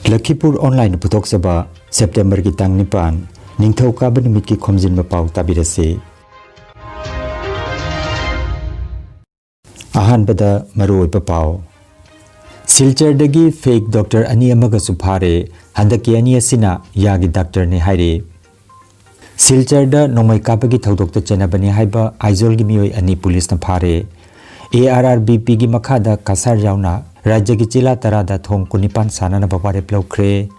Lakhipuronline Putoksaba September ki tang nipan Ningthau Kaba numit ki Khomjinba Pao tabirase. Ahanbada Maruoipa Pao Silchar dagi fake doctor ani amaga suphare handaki ani asina yagi doctor ne haire. Silchar da nomai kapagi thodokta chenabani haiba aizol gi mioi ani police na phare. ARRBP gi makhada kasar jauna rajya gi chila tarada thong kunipan sana na bapare plokre.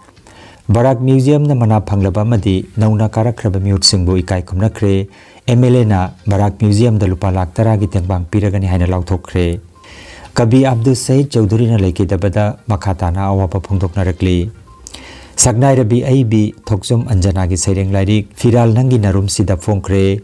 Barak museum na mana phanglaba madi nauna karakhraba miut singbu ikai khumnakre. MLA na Barak museum da lupa lakh tara gi tengbang piragani haina lauthokre. Kabi Abdul Said Chaudhary na leke dabada makhata na awapa phongdokna rakli. Sagnai rabi aibi thokjom anjana gi saireng lairik firal nangi narum sida phongkre.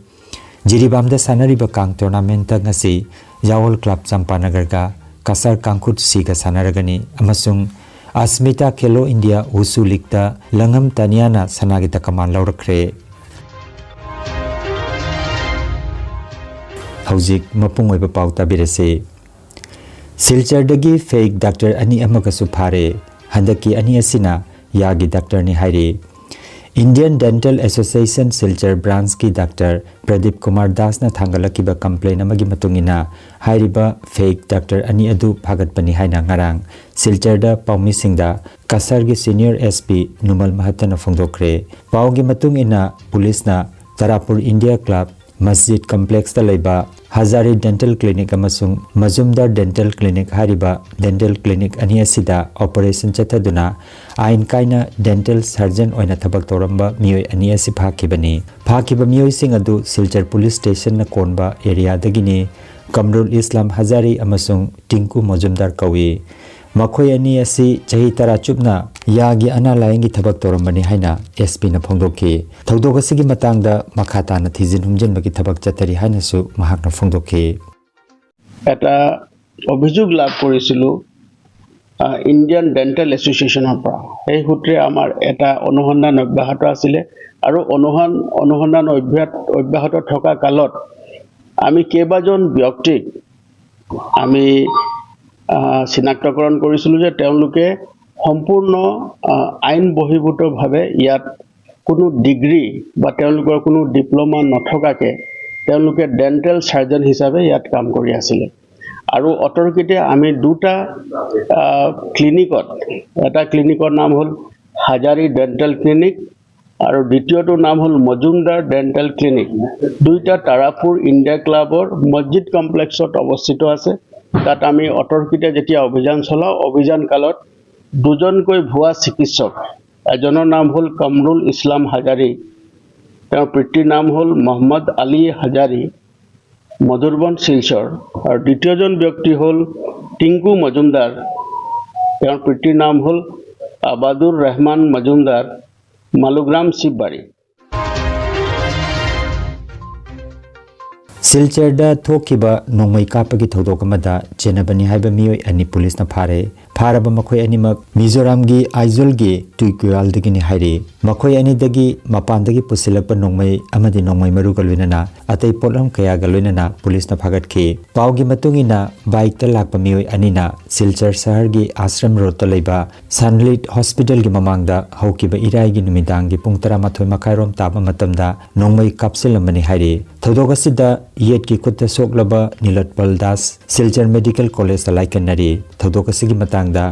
Jiribam da sanariba kang tournament ta ngasi Yawol Club Champanagar ga Kasar Kangkhut si ga sanaragani amasung Asmita Khelo India Wushu League ta Langam Taniana sanagita kaman laurakre. Haujik mapung oiba pau tabirase. Silchar dagi fake doctor ani amaga suphare handaki ani asina yagi doctor ni haire. Indian Dental Association Silchar branch ki Dr. Pradeep Kumar Das na thangalakiba complaint amagi matungina hairiba fake doctor ani adu phagatpani haina ngarang Silchar da paumi singda Kasar gi senior SP Numal Mahatta na phongdokre. Pau gi matungina police na Tarapur India Club Masjid Complex ta leiba Hazari Dental Clinic amasung Mazumdar Dental Clinic hariba dental clinic ani asida operation chathaduna ain kaina dental surgeon oina thabak toramba mioi ani asi phakibani phakiba mioi sing adu Silchar police station na konba area dagini Kamrul Islam Hazari amasung Tinku Mazumdar kawi makhoi ani asi chahi tara chupna yagi ana laingi thabak torambani haina SP na phongdoki thodok asigi matangda makhata na thijin humjin bagi thabak chatari haina su mahak na phongdoki eta অভিযোগ লাভ কৰিছিলো Indian dental এসোসিয়েশনৰ পৰা এই সূত্ৰে আমাৰ এটা অনুসন্ধান অব্যাহত আছিল আৰু অনুসন্ধান অব্যাহত থকা কালত আমি কেইবাজন ব্যক্তিক আমি চিনাক্তকৰণ কৰিছিলো যে তেওঁলোকে সম্পূৰ্ণ আইন বহিৰ্ভূতভাৱে ইয়াত কোনো ডিগ্ৰী বা তেওঁলোকৰ কোনো ডিপ্লোমা নথকাকে তেওঁলোকে ডেন্টাল সাৰ্জন হিচাপে ইয়াত কাম কৰি আছিল আৰু অতৰকিতে আমি দুটা ক্লিনিকত এটা ক্লিনিকৰ নাম হ'ল হাজাৰী ডেন্টাল ক্লিনিক আৰু দ্বিতীয়টো নাম হ'ল মজুমদাৰ ডেন্টাল ক্লিনিক দুইটা তাৰাপুৰ ইণ্ডিয়া ক্লাবৰ মছজিদ কমপ্লেক্সত অৱস্থিত আছে তাত আমি অতৰকিতে যেতিয়া অভিযান চলাও অভিযান কালত দুজনকৈ ভুৱা চিকিৎসক এজনৰ নাম হ'ল কামৰুল ইছলাম হাজাৰী তেওঁৰ পিতৃৰ নাম হ'ল মোহাম্মদ আলী হাজাৰী মধুৰবন শিলচৰ আৰু দ্বিতীয়জন ব্যক্তি হ'ল টিংকু মজুমদাৰ তেওঁৰ পিতৃৰ নাম হ'ল আবাদুৰ Rahman Majumdar Malugram শিববাৰী Silchar da thokiba nongmai kapagi thodok amada chenabani haiba mioi ani police na phare pharaba makhoi animak Mizoram gi Aizol gi Tuikual dagi ni haire makhoi ani dagi mapan dagi pusilakpa nongmai amadi nongmai maru galwinana atai potlam kaya galwinana police na phagat ki pau gi matungina bike ta lakpa mioi anina Silchar sahar gi Ashram road ta leiba Sunlit Hospital gi mamangda haukiba irai gi numidang gi pung 13 makhairom taba matamda nongmai kapsilamani haire thodok asida yet ki kutta soklaba Nilatpal Das Silchar Medical College laikanari thodok asigi matangda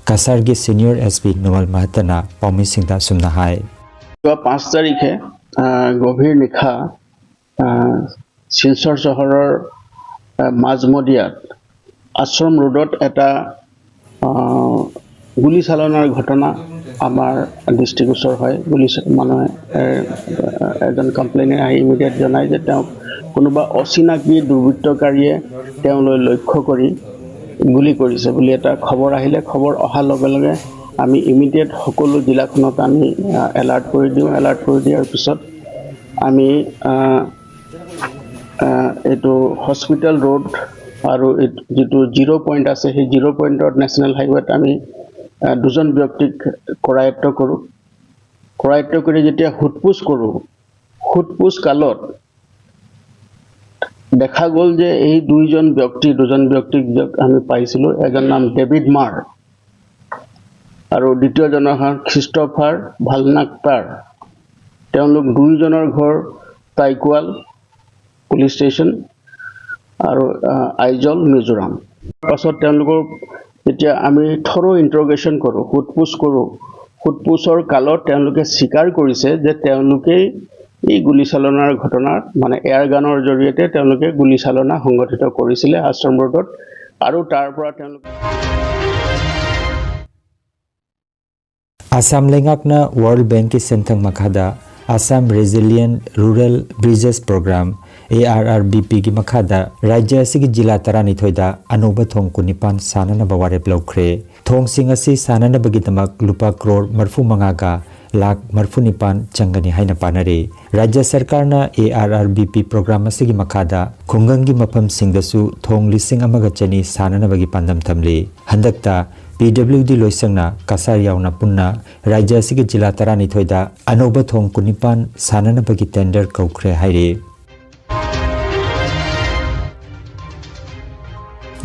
Kasar gi senior SP Numal Mahatta na paumi singda sumna hai 5 তাৰিখে গভীৰ নিশা শিলচৰ চহৰৰ মাজমদিয়াত আশ্ৰম ৰোডত এটা গুলি চালনাৰ ঘটনা আমাৰ দৃষ্টিগোচৰ হয় গুলি মানুহে এজন কমপ্লেইনাৰ আহি ইমিডিয়েট জনায় যে তেওঁ কোনোবা অচিনাকি দুৰ্বৃত্তকাৰীয়ে তেওঁলৈ লক্ষ্য কৰি গুলি কৰিছে বুলি এটা খবৰ আহিলে খবৰ অহাৰ লগে লগে আমি ইমিডিয়েট সকলো জিলাখনত আমি এলাৰ্ট কৰি দিয়াৰ পিছত আমি এটো হস্পিটেল ৰোড আৰু যেটো 0 পইণ্ট আছে সেই 0 পইণ্টত নেশনাল হাইৱেত আমি দুজন ব্যক্তিক কৰায়ত্ব কৰি যেতিয়া হুটপুছ কালত দেখা গ'ল যে এই দুজন ব্যক্তিক আমি পাইছিলো এজন নাম ডেভিড মাৰ আৰু দ্বিতীয়জনৰ নাম খ্ৰীষ্টফাৰ ভালনাকটাৰ তেওঁলোক দুইজনৰ ঘৰ টাইকুৱাল পুলিচ ষ্টেচন আৰু আইজল মিজোৰাম পাছত তেওঁলোকৰ যেতিয়া আমি থৰো ইন্টাৰোগেশ্যন কৰোঁ সোধপোছৰ কালত তেওঁলোকে স্বীকাৰ কৰিছে যে তেওঁলোকে এই গুলীচালনাৰ ঘটনাৰ মানে এয়াৰ গানৰ জৰিয়তে তেওঁলোকে গুলীচালনা সংগঠিত কৰিছিলে আশ্ৰম ৰোডত আৰু তাৰ পৰা তেওঁলোকে Assam lengakna World Bank ki senthang makhada Assam Resilient Rural Bridges Program ARRBP ki makhada rajya asigi jila tarani thoida anuba thong kunipan sanana baware blokre thong sing asi sanana bagi tamak lupa crore marfu mangaga lakh marfu nipan changani haina panare rajya sarkar na ARRBP program asigi makhada khungangi mafam singdasu thong lising amaga chani sanana bagi pandam thamli handakta PWD loisangna kasar yauna punna rajya asigi jila tarani thoida anuba thong kunipan sanana bagi tender kaukre haire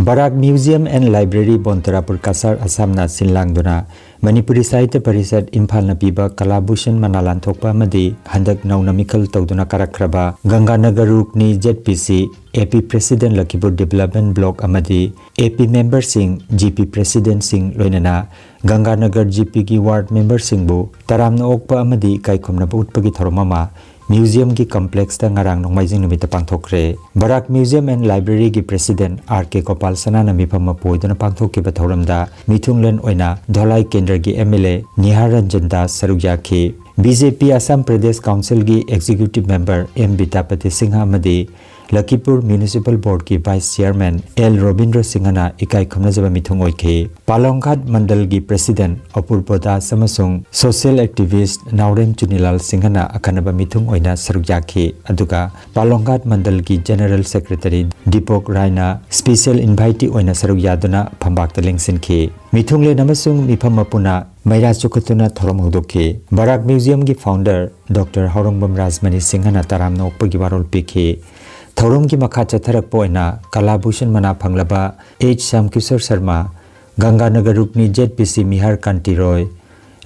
Barak Museum and Library Bontarapur Kasar Assamna Sinlangduna Manipuri Sahitya Parishad Imphal na piba Kalabhushan Manalan Thokpa Madi Handak Naunamikal Tawduna Karakraba Ganganagar Rukni ZPC AP President Lakhipur Development Block Amadi AP Member Singh GP President Singh Loinana Ganganagar GP ki Ward Member Singh Bu Taramna Okpa Amadi Kaikhomna Utpagi Thoromama Museum ki complex ta ngarang nongmaijing numita pangthokre Barak Museum and Library ki President RK Gopal Sanana mifam poidona pangthokki ba thoramda mithunglen oina Dholai Kendra ki MLA Niharanjan Das Sarugya BJP Assam Pradesh Council ki Executive Member M Bitapati Singha Amadi Lakhipur Municipal Board ki Vice Chairman L Robindra Singhana ikai khomnajaba mithung oikhe Palonghat Mandal ki President Apurba Das amasung Social Activist Naurem Chunilal Singhana akhanaba mithung oina sarukjakhe aduga Palonghat Mandal ki General Secretary Deepak Raina Special Invitee oina sarukyaduna phambakta lengsinkhe mithungle namasung mifam mapuna Maira Chukutuna Thorom Hudokhe Barak Museum ki Founder Dr. Horongbam Rajmani Singhana taramna okpagi warol pikhe Thorom ki makha chatharak poina Kalabhushan mana phanglaba H Samkishor Sharma Ganganagar Rukni ZPC Mihar Kanti Roy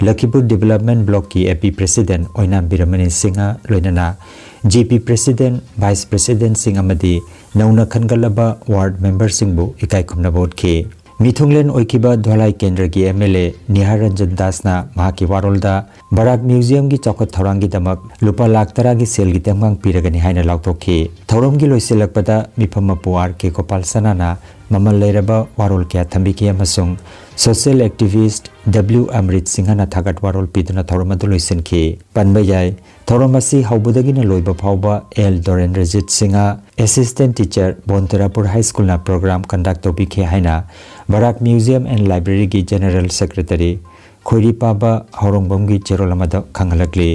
Lakhipur Development Block ki AP President oina Biramani Singha loinana GP President Vice President Singh amadi nauna khangalaba Ward Member Singbu ikai khomna bodkhe Mithunglen oikiba Dholai Kendra ki MLA Niharanjan Das na mahaki warolda Barak Museum ki chokot thorangi damak lupa lakh tara ki sel gi temgang piragani haina lautokhi thorom gi loiselakpada mifam mapuar ke Gopal Sanana mamal leiraba warol kya thambi ki amasung Social Activist W Amrit Singhana thagat warol piduna thoromadu loisenki panbayai thoromasi haubudagina loiba phauba L Dorendrajit Singha Assistant Teacher Bontarapur High School na program conduct tobikhe haina Barak Museum and Library ki General Secretary Khoiri Paba Horongbam gi cherolamada khanghalakli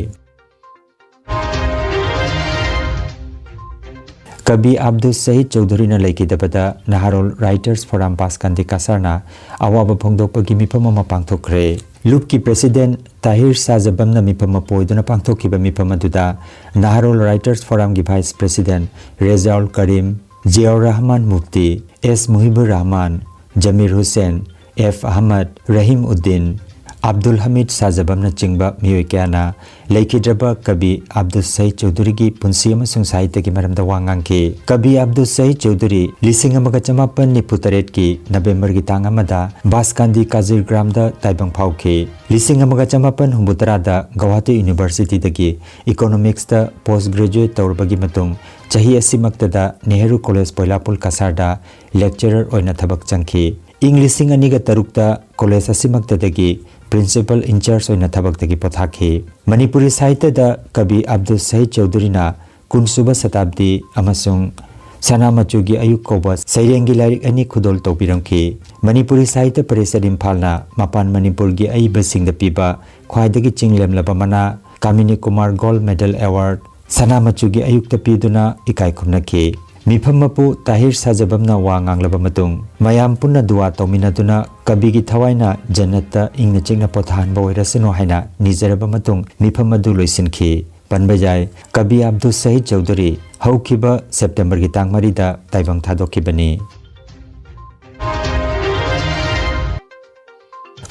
Kabi Abdul Sahid Chaudhary na laikidabada Naharol Writers Forum Paskandi Kasarna awaba phongdokpagi mifam ama pangthokre Loop ki President Tahir Sajabam na mifam poiduna pangthokiba mifam aduda Naharol Writers Forum ki Vice President Rezaul Karim Ziaur Rahman Mufti S Muhibur Rahman Jamir Hussain F Ahmad Rahim Uddin Abdul Hamid Sajabam na chingba miyoi kyana laikidraba Kabi Abdul Sahid Chaudhary ki punsi amasung sahitya ki maramda wangang ki Kabi Abdul Sahid Chaudhary lising amaga chamapan niputaret ki November ki tang amada Baskandi Kazir Gramda taibang phauki lising amaga chamapan humbutarada Guwahati University dagi Economics da postgraduate tawrbagi matung chahi asimaktada Nehru College Poilapul Kasarda lecturer oina thabak changki ing lising aniga tarukta college asimaktadagi Principal in charge oina thabakdagi pothakhi Manipuri Sahitya da Kabi Abdul Sahid Chaudhary na kunsuba satabdi amasung Sanamachugi ayuk koba Sairengi Larik ani khudol tawpiramki Manipuri Sahitya Parishad Imphal na Mapan Manipur gi aibasing da piba khwaidagi chinglemlaba mana Kamini Kumar Gold Medal Award Sanamachugi ayuk ta piduna ikai khumnaki Mifam mapu Tahir Sajabamna wa nganglaba matung mayam punna dua tawminaduna Kabi gi thawaina Jannatta ingna chingna pothan boirasino haina nizaraba matung mifam adu loisinki panbajai Kabi Abdul Sahid Chaudhary haukiba September gi tang marida taibang thadokibani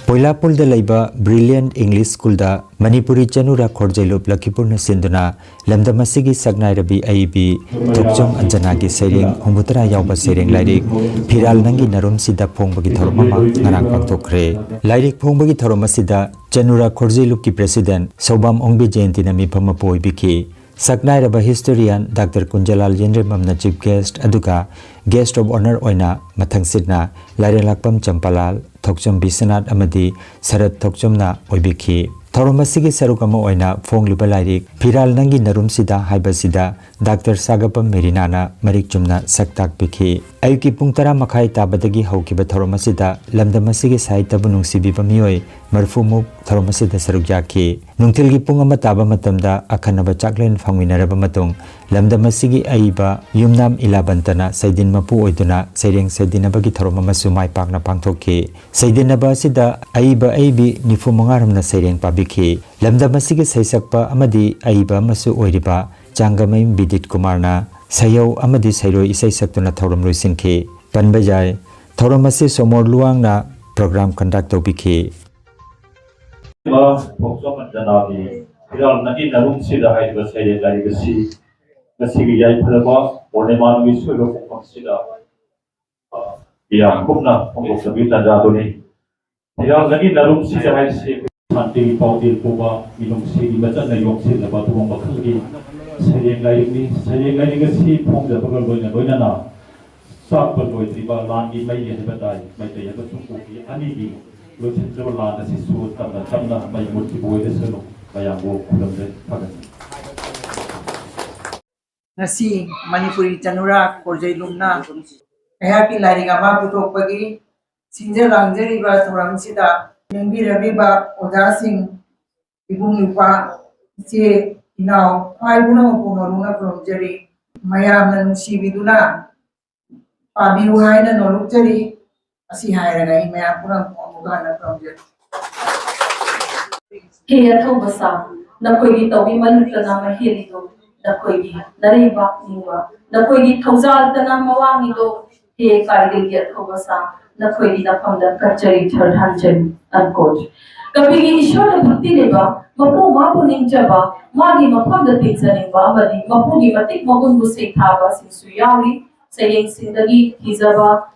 Poilapul da laiba Brilliant English School da Manipuri Chanura Khorjailup Lakhipur na sinduna lamdamasigi sagnai rabi aibi Thokjom Anjana gi sereng Humutara yauba sereng lairik Phiral nangi narum sida phongbagi thormama ngarang pangthokre lairik phongbagi thorma sida Chanura Khorjailup ki president Sobam Ongbi Jayanti na mifama poi biki Sagnai raba historian Dr. Kunjalal Yendre Mamna chief guest aduga guest of honor oina mathang sidna Laire Lakpam Champalal Thokjom Bisanat amadi Sarat Thokjomna oibiki Thoromasigi sarukama oina fongliba lairik Phiral nangi narum sida haiba sida Dr. Sagapam Merinana Marik Chumna saktak biki Ayuki pungtara makai tabadagi haukiba thoromasida lamdamasigi saitabu nungsibiba miyoi marfumuk thoromasida sarukyaki nungtilgi pungama taba matamda akhanaba chaklen phangwinaraba matung lamdamasigi aiba yumnam ilabantana saidin mapu oiduna sereng saidinabagi thoromamasu mai pakna pangthoki saidinaba sida aiba aibi nifumangaramna sereng pabiki lamdamasigi saisakpa amadi aiba masu oiriba changamai bidit kumarna Sayo amadi sairo isai saktuna thoram loisinki panbajai thoramasi somor luangna program conduct tobiki ba phokso manjana bi phiral nagi narum sida haiba saire lari gasi gasi gi yai phalaba orneman wi sulo phok sida ya kumna phok sabi ta ja doni phiral nagi narum sida hai se santi paudil kuba ilung sidi bacha na yok sida ba tu ba khagi Sayang lagi kasi pong da pagkagoy na sa pagkagoy diba langi may yan batay may tayo ba kuki anigi lo sentro lan na si suot tamna may multiboy de selo kaya wo kulam de pagan Nasi Manipuri Chanura Khorjailup na happy lighting ama putok pagi sinja langjari ba thorang sida ningbi rabi ba odasing ibung yupa si Now, I will know Pumaruna from Jerry. Mayam and Shibiduna Pabi Haina no look Jerry. As he hired a Mayapuna from Jerry. Here, Tobasa, Nakogi, women Tanama Hilito, Nakogi, Nariba, Niva, Nakogi Tozal Tanamawangido, he carried get Tobasa, Nakogi the Panda Kachari, third hundred, unquote. Kapigi ishwara bhakti leba mapu mapu ningjaba magi mapam da tinsaning ba madi mapu gi matik magun bu se thaba sinsu yawi sayeng sindagi hizaba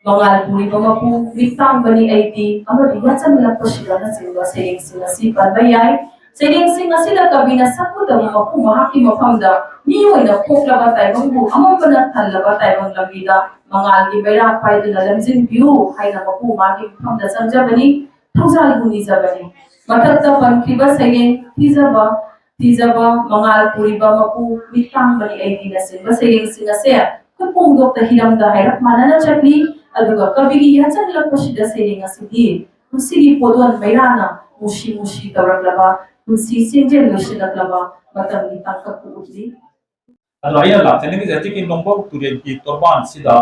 mangal puri ba mapu mitang bani aiti amari yachan la pasila na sinwa sayeng sinasi parbayai sayeng sinasila kabina saputa mapu mahaki mapam da niyo ina kokla ba tai bangbu amambana thalla ba tai bang lambida mangal gi beira pai da lamjin view haina mapu magi mapam da sanjabani Thozal guni zabani. Matakta pankriba sayeng tizaba mangal puriba mapu mitang bani aidi nasin. Basayeng sinasaya kapung dokta hiram da hairap manana chakli aduga kabigi yachan lakpashida sayeng asidi. Musigi podwan mayrana mushi tawraklaba musi sinjel wishilaklaba matam mitang kapugutli. alaya la tene ki jati ki nombo turen ki torban sida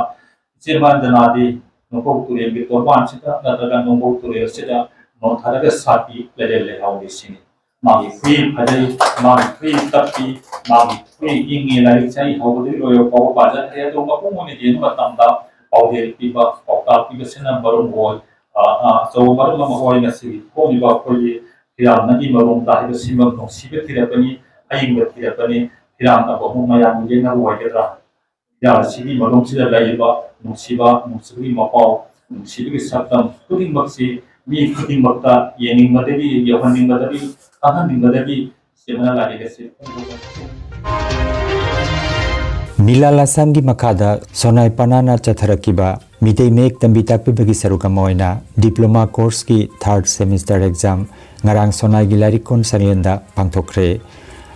jerman danadi nombo turen ki torban sida nadaga nombo turen sida no tharaga sati lele haudi sini magi free phadai magi free tapi magi free ingi lai chai haudi loyo paw bajan he to ma pumoni din matam da paw he piba paw piba sena barum hoi so barum ma hoi na si ko mi ba ko ye hiram na ki barum ta he simam no sibe thirapani aing ba thirapani hiram ta ko mayam ye na hoi gedra ya sigi barum sida lai ba musiba musigi ma paw musibi saktam kuding maksi mi kuding makta yening madari yahaning madari ahaning madari semana lari gase Nilala Samgi Makada Sonai Panana Chatharakiba Mitei Mek Tambi Takpibagi Sarukamoina Diploma Course ki 3rd semester exam Ngarang Sonai Gilarikon Sanglenda Pangthokre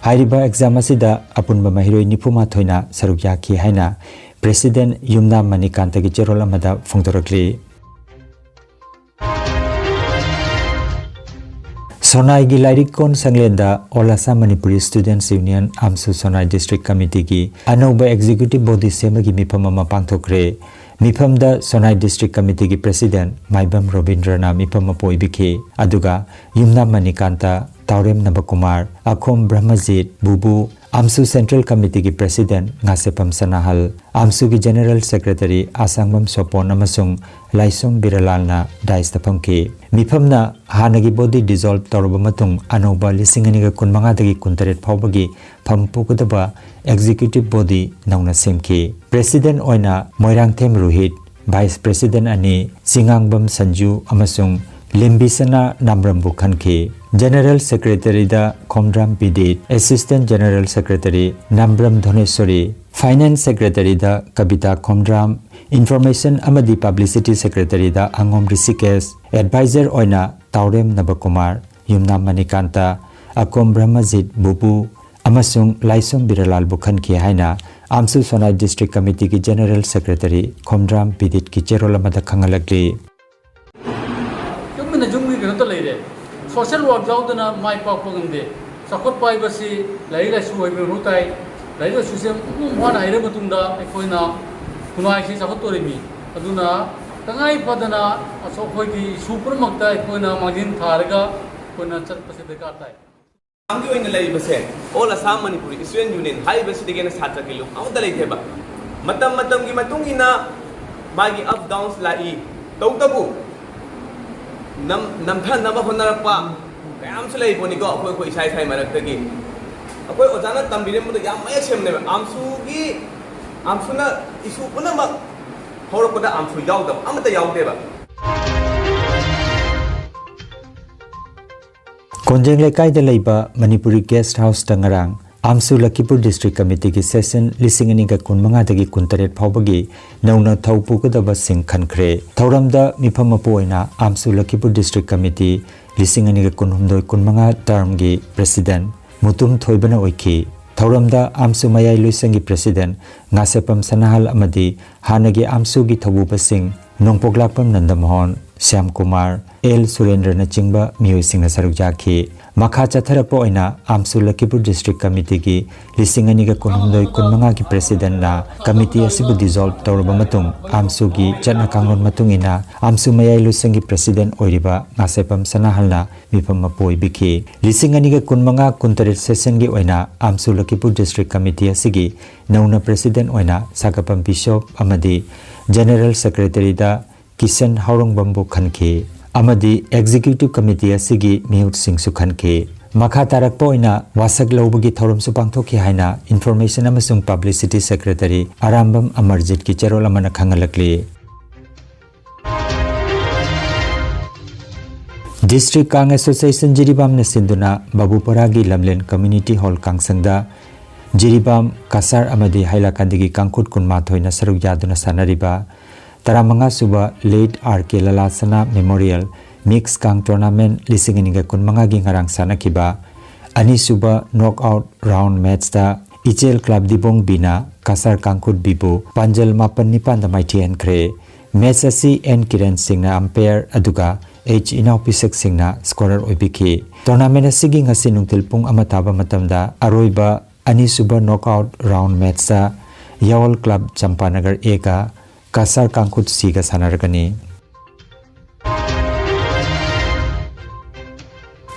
Hairiba exam asida apunba mahiroi nipuma thoina sarukyaki haina President Yumna Manikanta gi cherol amada phongtorakli Sonai gi Larikon Sanglenda Olasa Manipuri Students Union Amsu Sonai District Committee gi Anoba Executive Body Semagi Mipamama Pangthokre Mipamda Sonai District Committee gi President Maibam Robindrana Mipama Poibiki Aduga Yumna Manikanta Taurem Nabakumar Akhom Brahmajit Bubu AMSU Central Committee ki President Ngasepam Sanahal, AMSU ki General Secretary Asangbam Sopon amasung Laisom Biralal na dais tapamki. Mipamna hanagi body dissolve toroba matung anoba lisinganiga kunmanga dagi kuntaret phawbagi phampukudaba executive body nauna semki. President oina Moirangthem Ruhit, Vice President ani Singangbam Sanju amasung Limbisana Namrambu Khanki. General Secretary da Khomjinba Pao, Assistant General Secretary Nambram Dhoneshwari, Finance Secretary da Kabita Khomjinba, Information amadi Publicity Secretary da Angom Rishikesh, Advisor oina Taurem Nabakumar, Yumnam Manikanta, Akom Brahmajit Bubu, amasung Laisom Biralal Bukhanki haina AMSU Sonai District Committee ki General Secretary Khomjinba Pao ki cherolamada khangalakli. Social work jaudana mai pak pangde sakot pai basi lai lai su hoi me tai lai lai su sem mon aire matunda ekoina kunai si sakot tori mi aduna tangai padana aso khoi ki super makta ekoina magin tharga koina chat pase dekar tai amgi oina lai base all Assam Manipuri Student Union hai basi degena satra kilo amda lai theba matam gi matungina magi up downs lai tawtabu namthan nama honarapa kayam selai poni ko koi sai marak tagi akoi ojana tambire mu yam maya semne amsuna isu puna ma horokoda amsu yaudam amata yaudeba Konjeng lekai da leiba Manipuri Guest House tangarang AMSU Lakhipur District Committee ki session lisingani ga kunmanga dagi kuntaret phawbagi nauna thaupu kadaba sing khankhre thauramda mifamapu oina AMSU Lakhipur District Committee lisingani ga kunhumdoi kunmanga term gi President Mutum Thoibana oiki thauramda AMSU Mayai Luisangi President Ngasepam Sanahal amadi hanagi AMSU gi thabu basing Nongpoklapam Nandamhon Syam Kumar El Surendra na chingba miyoi singna saruk jakhi makha chatharakpa oina AMSU Lakhipur District Committee ki lisingani ga kunhumdoi kunmanga ki President na committee asibu dissolve tawraba matung AMSU gi chatna kanglon matungina AMSU Mayai Luisangi President oiriba Ngasepam Sanahalna mifam mapoi bikhi lisingani ga kunmanga kuntaret session gi oina AMSU Lakhipur District Committee asigi nauna President oina Sakapam Bishop amadi General Secretary da Kisan Haurong Bambu Khanke amadi Executive Committee asigi Mihut Singh Sukhanke makha tarakpa oina wasak lobagi thorum su pangthokhi haina Information amasung Publicity Secretary Arambam Amarjit ki cherol amana khangalakli District Kang Association Jiribam na sinduna Babuparagi Lamlen Community Hall Kangsangda Jiribam Kasar amadi Hailakandigi Kangkut Kunma thoina saruk yaduna sanariba Taramanga suba late RK Lalasana Memorial Mix Kang Tournament lisinginiga kunmanga gi ngarang sanakiba ani suba knockout round match da Ichel Club Dibong Bina Kasar Kangkut Bibu Panjal Mapan Nipan da Mighty and Kre match asi N Kiran Singh na umpire aduga H Inaupisak Singh na scorer oibiki tournament asigi ngasi nungtil pung amataba matamda aroiba ani suba knockout round match da Yawal Club Champanagar Eka Kasar Kangkut Siga Sanaragani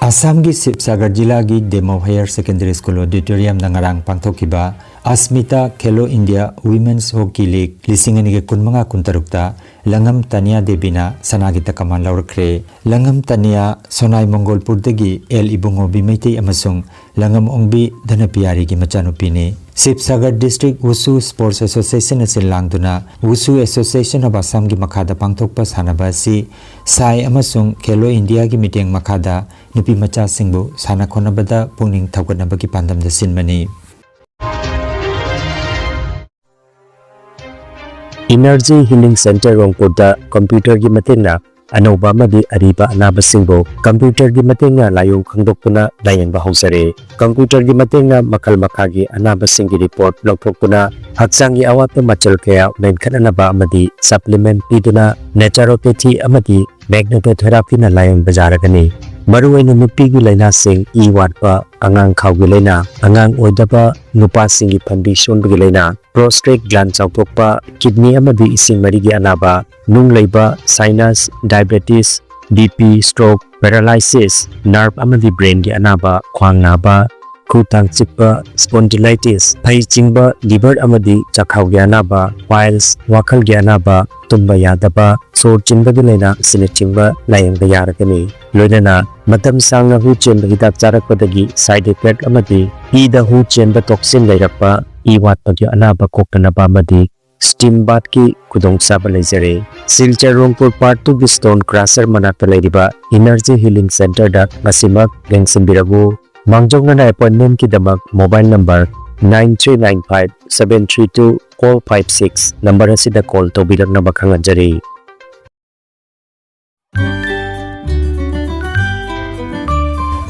Assam gi Sibsagar Jila gi Demo Higher Secondary School Auditorium nangarang pangthokiba Asmita Khelo India Women's Hockey League lisingani ge kunmanga kuntarukta Langam Tania Debina Sanagita Kaman Laurkre Langam Tania Sonai Mongolpur dagi El Ibungo Bimaiti amasung Langam Ongbi Dhanapiyari gi machanupini Sibsagar District Wusu Sports Association asin langduna Wusu Association of Assam gi makhada pangthokpa sanaba si Sai amasung Khelo India gi meeting makhada nupi macha singbu sana khonabada pungning thawgatnaba gi pandamda sinmani Energy Healing Center Rongpurda computer gi matengna anoba madi ariba anaba singbo computer gi matengna layong khangdokpuna layan bahusare computer gi matengna makal makagi anaba singi report lokthokpuna haksangi awat machal kaya menkhanaba amadi supplement piduna naturopathy amadi magnetotherapy na layong bajaragani maruwaina nupigi laina sing watpa angang khawgi laina angang oidaba nupa singi phambi sonbigi laina prostate gland chawtokpa kidney amadi ising marigi anaba nung leiba sinus diabetes BP stroke paralysis nerve amadi brain gi anaba khwang naba khutang chikpa spondylitis phai chingba liver amadi chakhau gyanaba piles wakhal gyanaba tumba yadaba sor chinba gi lena sine chingba layang da yaragani loinana matam sangna hu chen hidak charakpadagi side effect amadi e da hu chen ba toxin lairakpa e watpa gi anaba koktanaba amadi steam bath ki kudong saba lejare Silchar Rongpur Part 2 gi stone crusher manakta leiriba energy healing center da ngasimak lengsimbiragu mangjongna appointment ki damak mobile number 9395732456 number asida call tobiragna bakhanganjari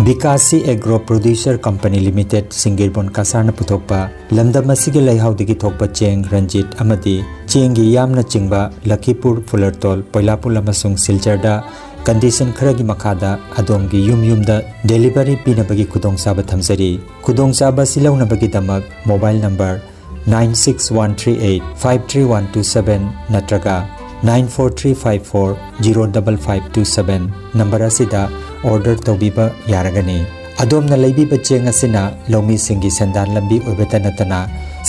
Bikasi Agro Producer Company Limited Singirbon Kasarna Putokpa Lamdam asigi Laihaudagi Thokpa Cheng Ranjit Amadi Chengi Yamna Chingba Lakhipur Fulertol Poilapul amasung Silcharda condition kharagi makhada adomgi yumda delivery pinabagi khudongchaba thamjari khudongchaba silaunabagi damak mobile number 96138 natraga 94354055527 number asida order tobiba yaragani adomna leibiba cheng asina lomi singi sandan lambi oibata natana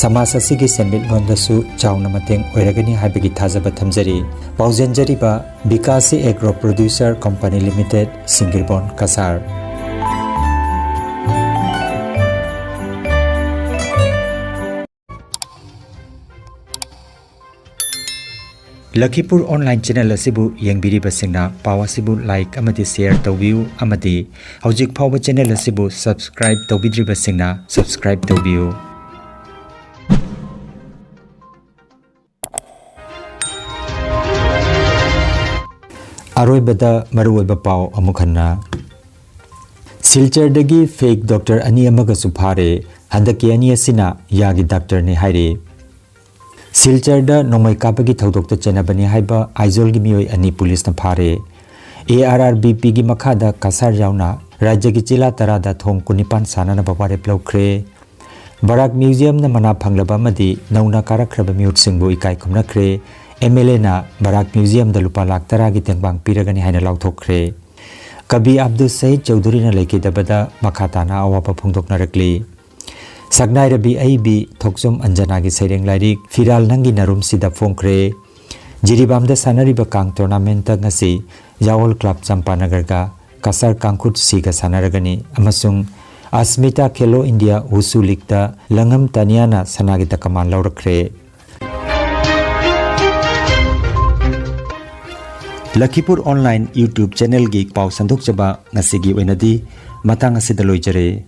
samasa sigi senmit londasu chauna mateng oiragani haibagi thajaba thamjari paujanjariba Bikasi Agro Producer Company Limited Singirbon Kasar Lakhipur online channel asibu yengbiriba singna pawa sibu like amadi share tawbiu amadi hojik phawa channel asibu subscribe tawbidriba singna subscribe tawbiu Aroibada maruoiba pao amukhanna Silchar dagi fake doctor ani amaga suphare handaki ani asina yagi doctor ne haire Silchar da nomai kapagi thodokta chenabani haiba aizol gi mioi ani police na phare ARRBP gi makhada kasar jauna rajya gi chila tarada thong kunipan sana na baware plaukhre Barak museum na mana phanglaba madi nauna karakhraba miut singbu ikai khumnakhre MLA na Barak museum da lupa lakh tara gi tengbang piragani haina lauthokre Kabi Abdul Said Chaudhary na lekidabada makhata na awapa phungdokna rakli Sagnai Rabi Aibi Thokjom Anjana gi Saireng Lairik Firal Nangi Narum Sida Phongkre Jiribam da Sanariba Kang Tournament ngasi Yawol Club Champanagar ga Kasar Kangkhut Siga Sanaragani amasung Asmita Khelo India Wushu League da Langam Taniana Sanagi da kaman laurakre Lakhipur online YouTube channel gi pau sandok chaba ngasigi oinadi matang asida loijare